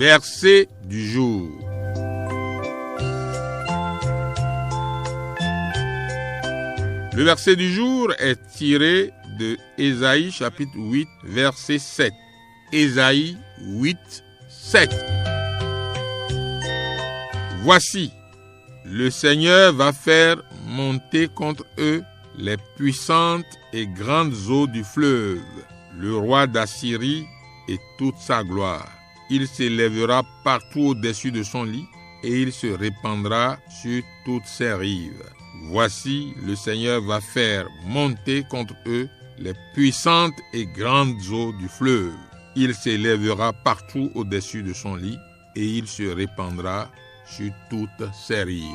Verset du jour. Le verset du jour est tiré de Ésaïe chapitre 8, verset 7. Ésaïe 8, 7. Voici, le Seigneur va faire monter contre eux les puissantes et grandes eaux du fleuve, le roi d'Assyrie et toute sa gloire. Il s'élèvera partout au-dessus de son lit et il se répandra sur toutes ses rives. Voici, le Seigneur va faire monter contre eux les puissantes et grandes eaux du fleuve. Il s'élèvera partout au-dessus de son lit et il se répandra sur toutes ses rives.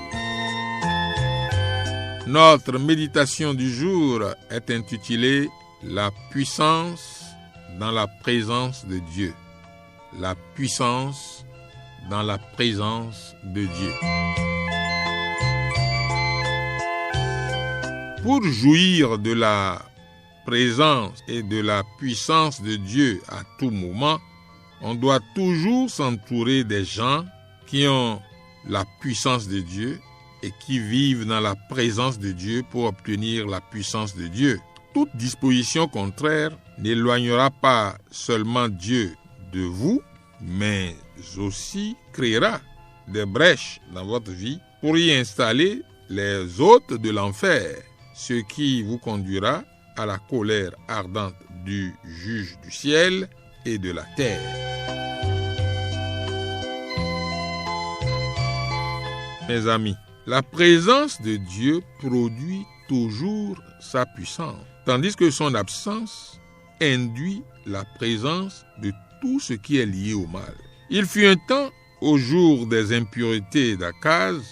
Notre méditation du jour est intitulée « La puissance dans la présence de Dieu ». La puissance dans la présence de Dieu. Pour jouir de la présence et de la puissance de Dieu à tout moment, on doit toujours s'entourer des gens qui ont la puissance de Dieu et qui vivent dans la présence de Dieu pour obtenir la puissance de Dieu. Toute disposition contraire n'éloignera pas seulement Dieu de vous, mais aussi créera des brèches dans votre vie pour y installer les hôtes de l'enfer, ce qui vous conduira à la colère ardente du juge du ciel et de la terre. Mes amis, la présence de Dieu produit toujours sa puissance, tandis que son absence induit la présence de tout ce qui est lié au mal. Il fut un temps, au jour des impuretés d'Akaz,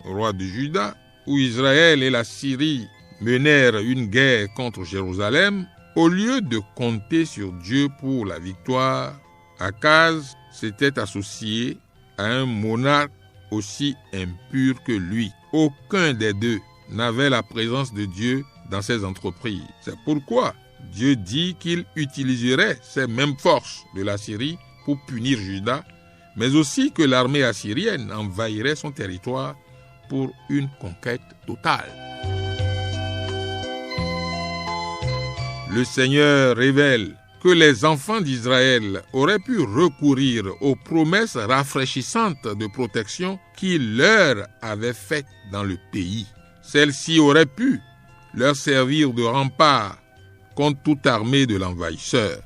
roi de Juda, où Israël et la Syrie menèrent une guerre contre Jérusalem. Au lieu de compter sur Dieu pour la victoire, Akaz s'était associé à un monarque aussi impur que lui. Aucun des deux n'avait la présence de Dieu dans ses entreprises. C'est pourquoi Dieu dit qu'il utiliserait ces mêmes forces de la Syrie pour punir Juda, mais aussi que l'armée assyrienne envahirait son territoire pour une conquête totale. Le Seigneur révèle que les enfants d'Israël auraient pu recourir aux promesses rafraîchissantes de protection qu'il leur avait faites dans le pays. Celles-ci auraient pu leur servir de rempart contre toute armée de l'envahisseur.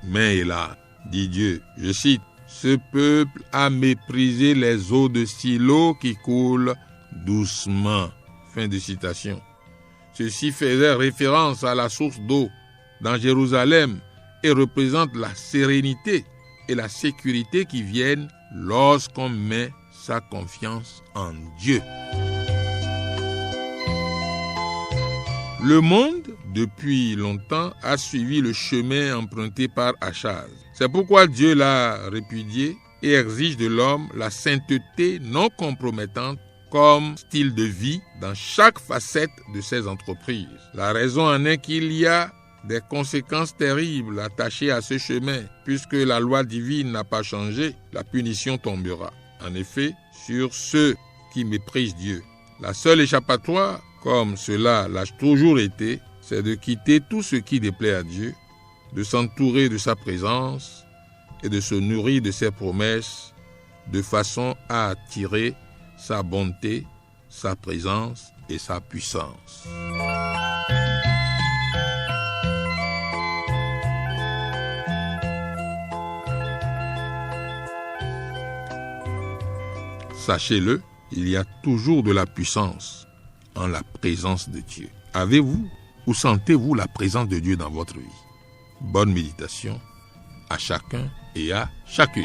Mais hélas, dit Dieu, je cite, « Ce peuple a méprisé les eaux de Silo qui coulent doucement. » Fin de citation. Ceci faisait référence à la source d'eau dans Jérusalem et représente la sérénité et la sécurité qui viennent lorsqu'on met sa confiance en Dieu. Le monde, depuis longtemps, a suivi le chemin emprunté par Achaz. C'est pourquoi Dieu l'a répudié et exige de l'homme la sainteté non compromettante comme style de vie dans chaque facette de ses entreprises. La raison en est qu'il y a des conséquences terribles attachées à ce chemin. Puisque la loi divine n'a pas changé, la punition tombera. En effet, sur ceux qui méprisent Dieu. La seule échappatoire, comme cela l'a toujours été, c'est de quitter tout ce qui déplaît à Dieu, de s'entourer de sa présence et de se nourrir de ses promesses, de façon à attirer sa bonté, sa présence et sa puissance. Sachez-le, il y a toujours de la puissance en la présence de Dieu. Avez-vous ou sentez-vous la présence de Dieu dans votre vie? Bonne méditation à chacun et à chacune.